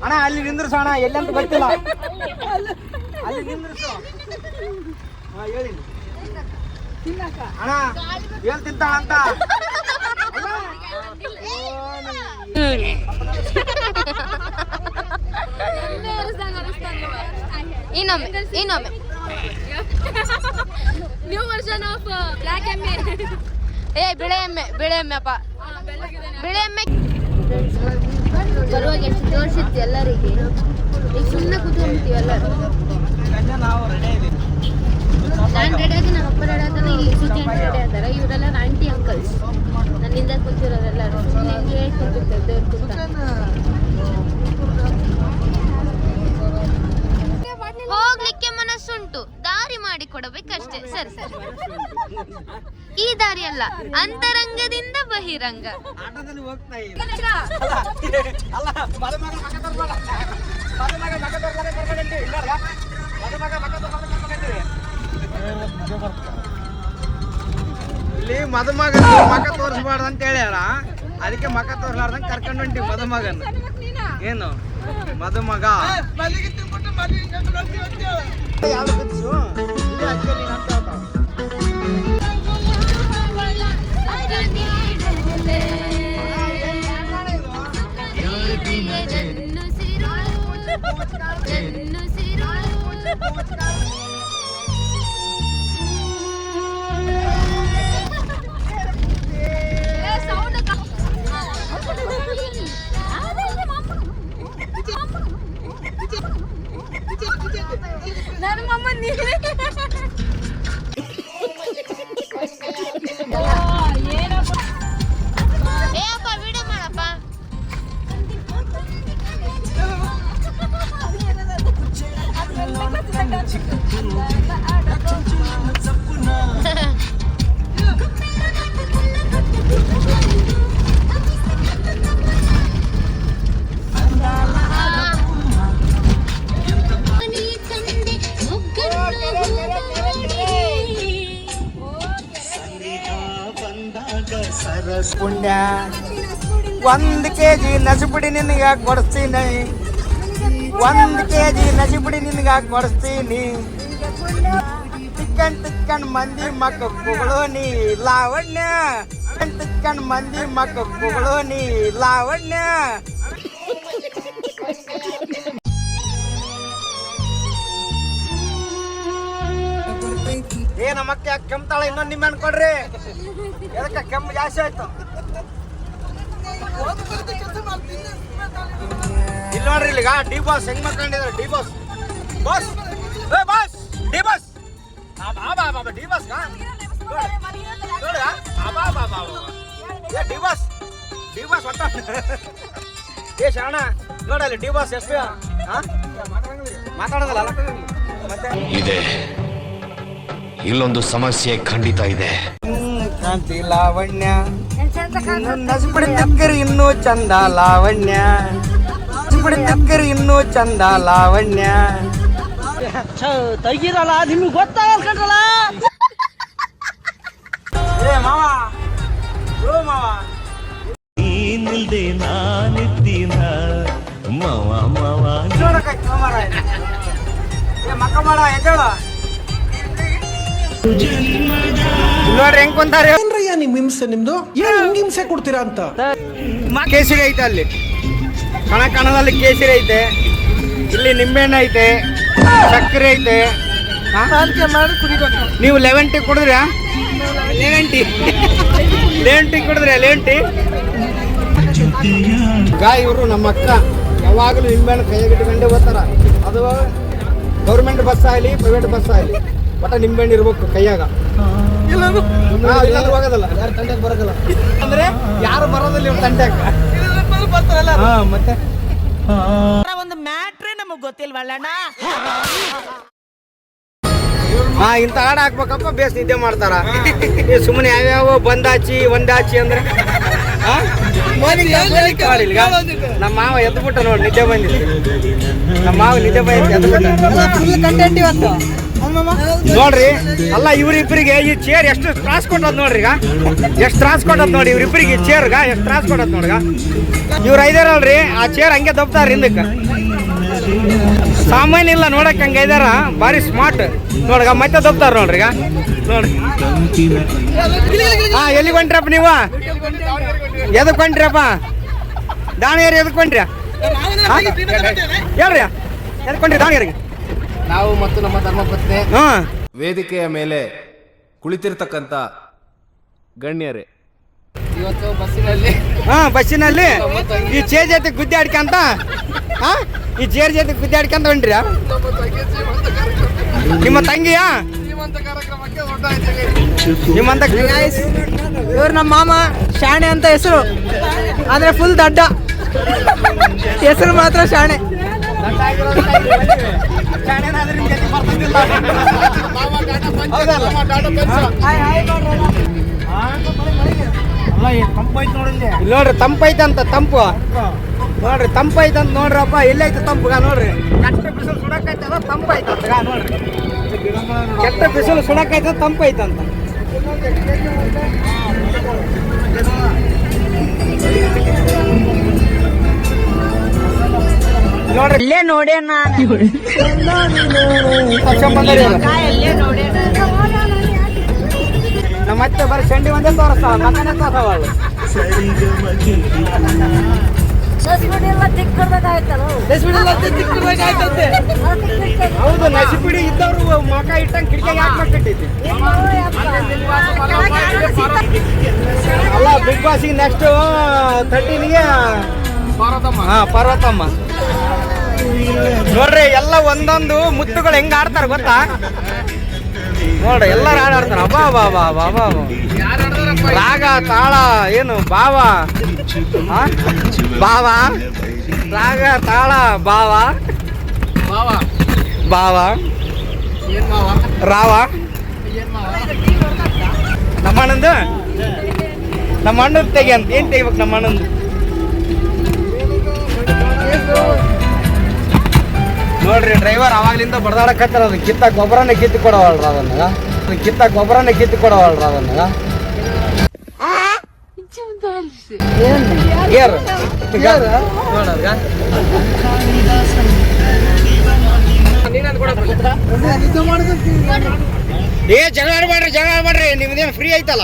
ಅಣ್ಣ ಅಲ್ಲಿ ನಿಂದ್ರಿಸು ಅಣ್ಣ, ಎಲ್ಲಂತ ಗೊತ್ತಿಲ್ಲ, ಅಲ್ಲಿ ನಿಂದ್ರಿಸು. ಹೇಳಿ ಅಣ್ಣ, ಎಲ್ಲಿ ತಿಂತಾಳ ಅಂತ. ಇನ್ನೊಮ್ಮೆ ನ್ಯೂ ವರ್ಷನ್ ಆಫ್ ಬ್ಲಾಕ್ ಎಮ್ಮೆ. ಬಿಳೆ ಎಮ್ಮೆ ಅಪ್ಪ, ಬಿಳೆ ಎಮ್ಮೆ. ಬರುವಾಗ ಎಷ್ಟು ತೋರಿಸಿತ್ತು ಎಲ್ಲರಿಗೆ, ಈಗ ಸುಮ್ಮನೆ ಕೂತ್ಕೊಂಡ್ಬಿಡ್ತೀವಿ ಎಲ್ಲರೂ. ನಾನು ರೆಡಿ ಆಗಿ ನಮ್ಮ ಅಪ್ಪ ರೆಡಿ ಆಗ್ತಾನೆ, ಇಲ್ಲಿ ಸುದ್ದಿ ಅಂತ ರೆಡಿ ಆಗ್ತಾರೆ. ಇವರೆಲ್ಲ ಆಂಟಿ ಅಂಕಲ್ಸ್, ನನ್ನಿಂದ ಕೂತಿರೋರೆಲ್ಲರೂ ಸುಮ್ಮನೆ ಕೂತಿರ್ತಾರೆ ದೇವ್ರ ಕೂತ. ಹೋಗ್ಲಿಕ್ಕೆ ಮನಸ್ಸುಂಟು, ದಾರಿ ಮಾಡಿ ಕೊಡಬೇಕಷ್ಟೇ. ಸರಿ ಸರಿ, ಈ ದಾರಿ ಅಲ್ಲ, ಅಂತರಂಗದಿಂದ ಬಹಿರಂಗ. ಇಲ್ಲಿ ಮದುಮಗ ಮಕ ತೋರಿಸ್ಬಾರ್ದು ಅಂತ ಹೇಳ್ಯಾರ, ಅದಕ್ಕೆ ಮಕ ತೋರ್ಲಾರ್ದಂಗ ಕರ್ಕೊಂಡು ಹೊಂಟಿವಿ ಮದುಮಗನ. ಏನು ಮದುಮಗ ನನ್ನ ಮಮ್ಮ ನೀವೇ ಏನಪ್ಪ ವಿಡಿಯೋ ಮಾಡಪ್ಪ. ಪುಣ್ಯ 1 kg ನಸಿಬಿಡಿ ನಿನಗ ಕೊಡಿಸ್ತೀನಿ, 1 kg ನಸಿಬಿಡಿ ನಿನಗ ಕೊಡಿಸ್ತೀನಿ. ತಿಕ್ಕಂಡ್ ಮಂದಿ ಮಕ್ಕ ಕುಗಳೋನಿ ಲಾವಣ್ಯ, ತಿಕ್ಕಂಡ್ ಮಂದಿ ಮಕ್ಕ ಕುಗಳೋನಿ ಲಾವಣ್ಯ. ನಮ್ಮಕ್ಕ ಯಾಕೆ ಕೆಮ್ತಾಳ? ಇನ್ನೊಂದು ನಿಂಬೆಹಣ್ಣು ಕೊಡ್ರಿ. ಎದಕ್ಕೆ ಕೆಮ್ಮು ಜಾಸ್ತಿ ಆಯ್ತು? ಇಲ್ಲಿ ನೋಡ್ರಿ, ಇಲ್ಲಿಗ ಡಿ ಬಾಸ್ ಹೆಂಗ್ ಮಾಡ್ಕೊಂಡಿದ್ರು. D boss boss boss D boss ಬಾಬಾ D boss D boss D boss ಒಟ್ಟ ಏ ಶರಣ ನೋಡಲ್ಲಿ ಡಿ ಬಾಸ್ ಎಷ್ಟು ಮಾತಾಡೋದಲ್ಲ ಮತ್ತೆ ಇದೆ. ಇಲ್ಲೊಂದು ಸಮಸ್ಯೆ ಖಂಡಿತ ಇದೆ. ಕಾಂತಿ ಲಾವಣ್ಯ ನಸ್ಬಿಡಿ ತಕ್ಕರಿ ಇನ್ನೂ ಚಂದ ಲಾವಣ್ಯ, ನಸ್ಬಿಡಿ ತಕ್ಕರಿ ಇನ್ನೂ ಚಂದ ಲಾವಣ್ಯ. ತೆಗಿರಲ್ಲ ನಿಮ್ಗೆ ಗೊತ್ತಾಗಲ್ಲ. ಏ ಮಾವ ಓ ಮಾವ, ನೀನಿಲ್ದೆ ನಾನಿದ್ದೀನ ಮಾವ ಮಾವ. ಮಕ್ಕ ಮಾಡ ಎದ್ದೇಳ ನೋಡ್ರಿ ಹೆಂಗ್ ಕುಂತಾರೆ. ಏನ್ರಯ್ಯ ನಿಮ್ ಹಿಂಸೆ? ನಿಮ್ದು ಏನ್ ಹಿಂಗ್ ಹಿಂಸೆ ಕೊಡ್ತೀರಾ ಅಂತ. ಕೇಸರಿ ಐತೆ ಅಲ್ಲಿ, ಕಣದಲ್ಲಿ ಕೇಸರಿ ಐತೆ, ಇಲ್ಲಿ ನಿಂಬೆಹಣ್ಣು ಐತೆ, ಸಕ್ಕರೆ ಐತೆ. ನೀವು 11 ಟೀ ಕುಡಿದ್ರಾ? 11 ಟೀ ಕುಡಿದ್ರೆ 11 ಟೀ ಗಾಯ. ಇವರು ನಮ್ಮ ಅಕ್ಕ ಯಾವಾಗಲೂ ನಿಂಬೆಹಣ್ಣು ಕೈಯಾಗಿಟ್ಕೊಂಡೇ ಹೋಗ್ತಾರ. ಅದು ಗೌರ್ಮೆಂಟ್ ಬಸ್ ಆಗಲಿ ಪ್ರೈವೇಟ್ ಬಸ್ ಆಗಲಿ, ಒಟ್ಟ ನಿಂಬೆಹಣ್ಣು ಇರ್ಬೇಕು ಕೈಯಾಗ. ಹೋಗೋದಲ್ಲ, ಯಾರು ತಂಡ್ಯಾಗ ಬರೋದಲ್ಲ ಅಂದ್ರೆ ಯಾರು ಬರೋದಿಲ್ಲ ಇವ್ರು ತಂಡ್ಯಾಗ ಬರ್ತಾರಲ್ಲ. ಮತ್ತೆ ಒಂದು ಮ್ಯಾಟ್ರೇ ನಮಗ್ ಗೊತ್ತಿಲ್ವಲ್ಲಣ್ಣ. ಇಂಥ ಹಾಡು ಹಾಕ್ಬೇಕಪ್ಪ, ಬೇಸ್ ನಿದ್ದೆ ಮಾಡ್ತಾರ. ಸುಮ್ಮನೆ ಯಾವ್ಯಾವ ಬಂದಾಚಿ ಒಂದಾಚಿ ಅಂದ್ರೆ ನಮ್ಮ ಮಾವ ಎದ್ಬಿಟ್ಟ ನೋಡಿ, ನಿದ್ದೆ ಬಂದಿತ್ತು. ನಮ್ಮ ಮಾವ ನಿದ್ದೆ ಬಂದಿತ್ತು, ಎದ್ಬಿಟ್ಟ. ನೋಡ್ರಿ ಅಲ್ಲ ಇವ್ರಿಬ್ರಿಗೆ ಈ ಚೇರ್ ಎಷ್ಟು ತ್ರಾಸ್ ಕೊಟ್ಟದ್ ನೋಡ್ರಿ ಈಗ ಎಷ್ಟು ತ್ರಾಸ್ ಕೊಟ್ಟದ್ ನೋಡಿ ಇವ್ರಿಬ್ರಿಗೆ ಚೇರ್ಗ ಎಷ್ಟು ತ್ರಾಸ್ ಕೊಟ್ಟದ್ ನೋಡ್ಗ ಇವ್ರು ಐದಾರಲ್ರಿ ಆ ಚೇರ್ ಹಂಗೆ ದಬ್ತಾರ ಹಿಂದಕ್ಕೆ ಸಾಮಾನ್ಯ ಇಲ್ಲ ನೋಡಕ್ ಹಂಗ ಐದಾರ ಭಾರಿ ಸ್ಮಾರ್ಟ್ ನೋಡ್ಗ ಮತ್ತೆ ದಬ್ತಾರ ನೋಡ್ರಿ ಈಗ ನೋಡ್ರಿ ಹಾ ಎಲ್ಲಿಗೆ ಹೊಂಟ್ರಪ್ಪ ನೀವು ಎದಕ್ ಹೊಂಟ್ರಪ್ಪ ದಾವಣಗೆರೆ ಎದಕ್ ಹೊಂಟ್ರಿ ಹೇಳ್ರಿ ಎದಕ್ ಹೊಂಟ್ರಿ ದಾವಣಗೆರೆಗೆ ನಾವು ಮತ್ತು ನಮ್ಮ ಧರ್ಮಪತ್ನಿ ಹಾ ವೇದಿಕೆಯ ಮೇಲೆ ಕುಳಿತಿರ್ತಕ್ಕಂಥ ಗಣ್ಯರೇ ಇವತ್ತು ಬಸ್ಸಿನಲ್ಲಿ ಹಾ ಬಸ್ಸಿನಲ್ಲಿ ಈ ಚೇರ್ ಜೊತೆ ಗುದ್ದಾಡ್ಕಂತ ಹಾ ಈ ಚೇರ್ ಜೊತೆ ಗುದ್ದಾಡ್ಕಂತ ಹೊಂಟ್ರಿ ನಿಮ್ಮ ತಂಗಿಯಾ ನಿಮ್ಮಂತ ಇವ್ರು ನಮ್ಮ ಮಾಮ ಶಾಣೆ ಅಂತ ಹೆಸರು ಆದ್ರೆ ಫುಲ್ ದಡ್ಡ ಹೆಸರು ಮಾತ್ರ ಶಾಣೆ. ನೋಡ್ರಿ ತಂಪೈತಂತ ತಂಪು ನೋಡ್ರಿ ತಂಪೈತಂತ ನೋಡ್ರಪ್ಪ ಎಲ್ಲೈತೆ ತಂಪುಗ ನೋಡ್ರಿ ಕೆಟ್ಟ ಬಿಸಿಲು ಸುಡಕೈತದ ತಂಪೈತಂತ ನೋಡ್ರಿ ಕೆಟ್ಟ ಬಿಸಿಲು ಸುಡಕೈತದ ತಂಪೈತಂತ ನೋಡ್ರಿ ಇಲ್ಲೇ ನೋಡೇನ ನಮ್ಮ ಮತ್ತೆ ಬರೀ ಚಂಡಿ ಒಂದೇ ತೋರಿಸ್ತಾವ ಮಕ್ಕನೇ ತೋರ್ಸವಳು ಹೌದು ನಸಿಪಿಡಿ ಇದ್ದವ್ರು ಮಕ ಇಟ್ಟಂಗೆ ಕಿಟಕಿಗೆ ಹಾಕ್ಬೇಕೈತಿ ಅಲ್ಲ ಬಿಗ್ ಬಾಸ್ಗೆ ನೆಕ್ಸ್ಟ್ 13ಗೆ ಹಾ ಪಾರ್ವತಮ್ಮ ನೋಡ್ರಿ ಎಲ್ಲ ಒಂದೊಂದು ಮುತ್ತುಗಳು ಹೆಂಗ ಆಡ್ತಾರ ಗೊತ್ತಾ ನೋಡ್ರಿ ಎಲ್ಲಾರು ಆಡ್ತಾರ ಅಬ್ಬಾ ಬಾ ಬಾ ಬಾ ಬಾ ರಾಗ ತಾಳ ಏನು ಬಾವ ಬಾವ ರಾಗ ತಾಳ ಬಾವ ಬಾವ ರಾವ ನಮ್ಮ ಅಣ್ಣಂದು ನಮ್ಮ ಅಣ್ಣಂದು ತೆಗಿ ಅಂತ ಏನ್ ತೆಗಿಬೇಕು ನಮ್ಮ ಅಣ್ಣಂದು ನೋಡ್ರಿ ಡ್ರೈವರ್ ಅವಾಗ್ಲಿಂದ ಬಡದಾಡಕತ್ತಾರ ಅದು ಕಿತ್ತ ಗೊಬ್ಬರನೇ ಕಿತ್ತು ಕೊಡವಲ್ರ ಅದನ್ನ ಕಿತ್ತ ಗೊಬ್ಬರನೇ ಕಿತ್ತು ಕೊಡವಲ್ರ ಅದನ್ನ ಏ ಜಗಳ ಆಡ್ಬೇಡ್ರಿ ನಿಮ್ದೇನು ಫ್ರೀ ಐತಲ್ಲ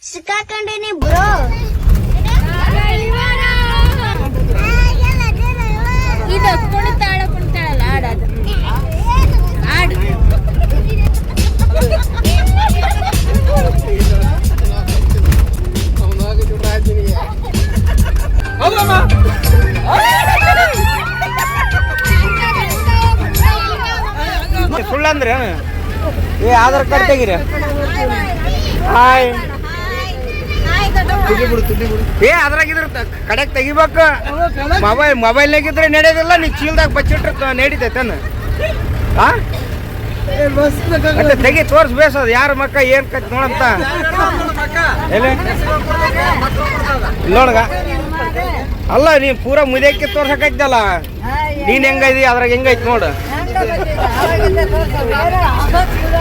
ಸಿಕ್ಕಾಕೊಂಡೇನಿ ಬ್ರೋ ಇದು ಕುಣಿತಾಳಲ್ಲ ಆಡೋದು ಆಡು ಸುಳ್ಳಂದ್ರೆ ಏ ಆಧಾರ್ ಕಾರ್ಡ್ ತೆಗೀರಿ ಹಾಯ್ ಏ ಅದ್ರಾಗಿದ್ರ ಕಡೆಗೆ ತೆಗಿಬೇಕು ಮೊಬೈಲ್ನಾಗಿದ್ರೆ ನಡೆಯೋದಿಲ್ಲ ನೀ ಚೀಲ್ದಾಗ ಬಚ್ಚಿಟ್ರೆ ನಡೀತೈತೇನ ಹಾ ಮತ್ತೆ ತೆಗಿ ತೋರ್ಸ್ ಬೇಸದ ಯಾರ ಮಕ್ಕ ಏನ್ ಕತ್ ನೋಡಂತ ಎಲ್ಲಿ ನೋಡ್ಗ ಅಲ್ಲ ನೀ ಪೂರಾ ಮುದ್ಯಕ್ಕೆ ತೋರ್ಸಕೈತಲ್ಲ ನೀನ್ ಹೆಂಗೈತಿ ಅದ್ರಾಗ ಹೆಂಗೈತಿ ನೋಡು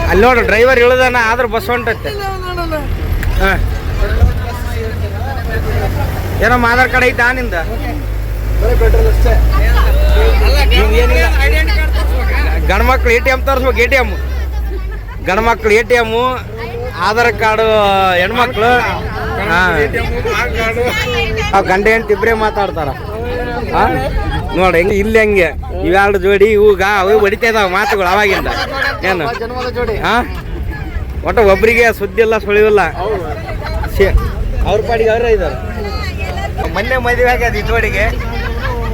ಅಲ್ಲಿ ನೋಡು ಡ್ರೈವರ್ ಇಳ್ದಾನ ಆದ್ರ ಬಸ್ ಹೊಂಟೈತೆ ಹಾ ಏನಮ್ಮ ಆಧಾರ್ ಕಾರ್ಡ್ ಐತಾ ನಿಂದ ಗಂಡ್ಮಕ್ಳು ATM ತೋರಿಸ್ಬೇಕು ATM ಗಂಡ್ಮಕ್ಳು ATM ಆಧಾರ್ ಕಾರ್ಡು ಹೆಣ್ಮಕ್ಳು ಗಂಡ ಹೆಂಡತಿ ಇಬ್ಬರೇ ಮಾತಾಡ್ತಾರ. ನೋಡಿ ಹೆಂಗೆ ಇಲ್ಲಿ ಹೆಂಗೆ ಇವೆರಡು ಜೋಡಿ ಇವಾಗ ಅವು ಹೊಡಿತಾ ಇದಾವ ಮಾತುಗಳು ಅವಾಗಿಂದ. ಏನು ಒಟ್ಟು ಒಬ್ರಿಗೆ ಸುದ್ದಿ ಇಲ್ಲ ಸುಳಿವಿಲ್ಲ. ಅವ್ರ ಪಾಡಿಗೆ ಅವರೇ ಇದ್ದಾರೆ. ಮೊನ್ನೆ ಮದುವೆ ಆಗ್ಯದ ಈ ಜೋಡಿಗೆ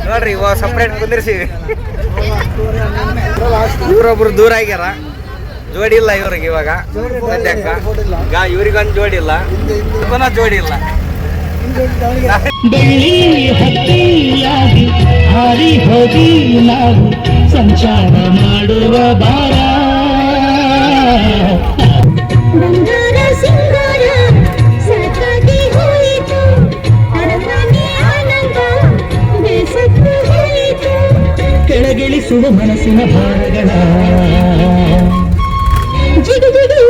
ನೋಡ್ರಿ, ಇವಾಗ ಸಪ್ರೇಟ್ ಕುಂದಿರ್ಸಿವಿ. ಇವ್ರೊಬ್ರು ದೂರ ಆಗ್ಯಾರ, ಜೋಡಿ ಇಲ್ಲ ಇವ್ರಿಗೆ ಇವಾಗ ಸದ್ಯಕ್ಕ. ಇವ್ರಿಗೊಂದು ಜೋಡಿ ಇಲ್ಲ, ಪುನಃ ಜೋಡಿ ಇಲ್ಲ. ಬೆಳ್ಳಿ ಹತ್ತಿಯಾಗಿ ಹಾರಿ ಹೋಗಿ ನಾವು ಸಂಚಾರ ಮಾಡುವ ಬಾರ. ಬಂಗಾರ ಸಿಂಗಾರ ಸಾಕಾಗಿ ಹೋಯಿತು, ಅರಮನೆ ಆನಂದ ಬೇಸತ್ತು ಹೋಯಿತು. ಕೆಳಗಿಳಿಸುವ ಮನಸ್ಸಿನ ಭಾರಗಳ ಜಿಗಿ ಜಿಗಿ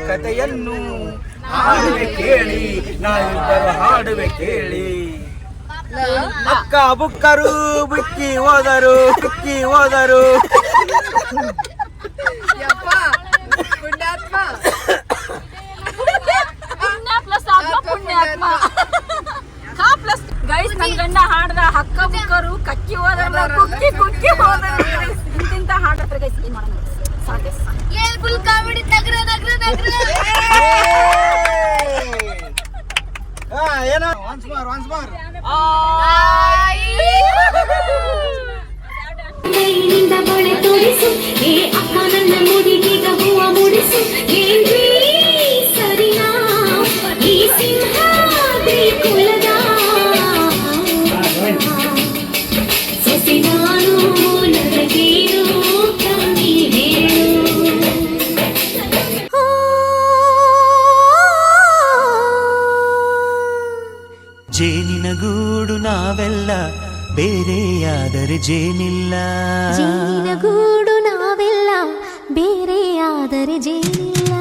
ಕಥೆಯನ್ನು ಹಾಡುವೆ ಕೇಳಿ, ನಾವಿಬ್ಬರು ಹಾಡುವೆ ಕೇಳಿ. ಅಕ್ಕ ಬುಕ್ಕರು ಬುಕ್ಕಿ ಹೋದರು, ಬುಕ್ಕಿ ಹೋದರು. ಗೈಸ್ ನನ್ ಗಂಡ ಹಾಡ್ದ ಹಕ್ಕ ಬುಕ್ಕರು ಕಕ್ಕಿ ಹೋದಲ್ಲ ಕುಕ್ಕಿ ಕುಕ್ಕಿ ಹೋದರು. ಇಂತಿಂತ ಹಾಡತ್ರ ಗೈಸ್ ಏನ್ ಮಾಡೋಣ ಸಾಧ್ಯ. ಏನ್ ಫುಲ್ ಕಾಮಿಡಿ ನಗರ ನಗರ ನಗರ. ಏನೋ ಒನ್ಸ್ ಮೋರ್ ಕೈಯಿಂದ ಬಳೆ ತೋರಿಸು, ಏ ಅಕ್ಕ ನನ್ನ ಮುಡಿಗೀಗ ಹೂವ ಮುಡಿಸು. ಏನ್ರೀ ಸರಿನಾ ಈ ಸಿಂಹಾದ್ರಿ ಕುಲದ ಸೊಸೆ ನಾನು, ನನಗೇನು ಕಮ್ಮಿ ಹೇಳು. ಜೇನಿನ ಗೂಡು ನಾವೆಲ್ಲ ಬೇರೆಯಾದರೆ ಜೇನಿಲ್ಲ. ಜೇನಿನ ಗೂಡು ನಾವೆಲ್ಲ ಬೇರೆಯಾದರೆ ಜೇನಿಲ್ಲ.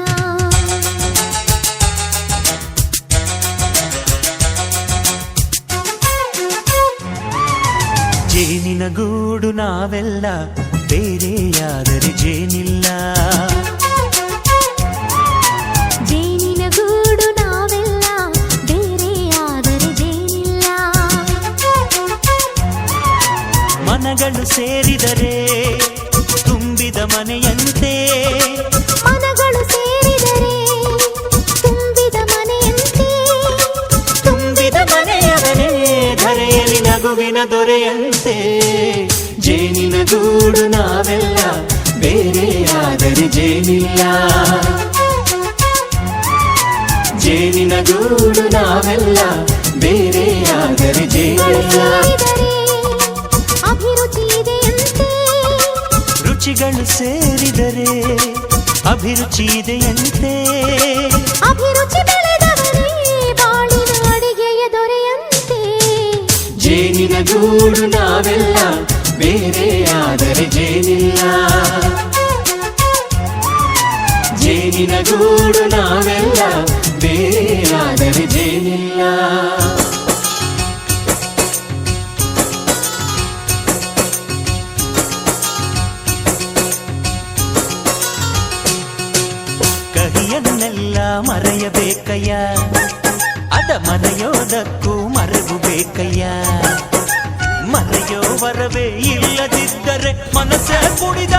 ಜೇನಿನ ಗೂಡು ನಾವೆಲ್ಲ ಬೇರೆಯಾದರೆ ಜೇನಿಲ್ಲ. ಜೇನಿನ ಗೂಡು ನಾವೆಲ್ಲ ಬೇರೆಯಾದರೆ ಜೇನಿಲ್ಲ. ಮನಗಳು ಸೇರಿದರೆ ತುಂಬಿದ ಮನೆಯಂತೆ, ಮನಗಳು ಸೇರಿದರೆ ತುಂಬಿದ ಮನೆಯಂತೆ. ತುಂಬಿದ ಮನೆಯವನೇ ಧರೆಯಲ್ಲಿ ನಗುವಿನ ದೊರೆಯಂತೆ. ಜೇನಿನ ಗೂಡು ನಾವೆಲ್ಲ ಬೇರೆಯಾದರೆ ಜೇನಿಲ್ಲ. ಜೇನಿನ ಗೂಡು ನಾವೆಲ್ಲ ಬೇರೆಯಾದರೆ ಜೇನಿಲ್ಲ. ಅಭಿರುಚಿ ಇದೆಯಂತೆ, ರುಚಿಗಳು ಸೇರಿದರೆ ಅಭಿರುಚಿ ಇದೆಯಂತೆ. ಅಭಿರುಚಿ ಬೆಳೆದವರೇ ಬಾಳಿನ ಅಡಿಗೆಯ ದೊರೆಯಂತೆ. ಜೇನಿನ ಗೂಡು ನಾವೆಲ್ಲ ಬೇರೆಯಾದರೆ ಜೇನಿಲ್ಲ. ಜೇನಿನ ಗೂಡು ನಾವೆಲ್ಲ ಬೇರೆಯಾದರೆ ಜೇನಿಲ್ಲ. ಕಹಿಯನ್ನೆಲ್ಲ ಮರೆಯಬೇಕಯ್ಯ, ಅದ ಮರೆಯೋದಕ್ಕೂ ಮರೆವು ಬೇಕಯ್ಯ. ಮರೆಯೋ ವರವೇ ಇಲ್ಲದಿದ್ದರೆ ಮನಸ್ಸೇ ಕುಡಿದ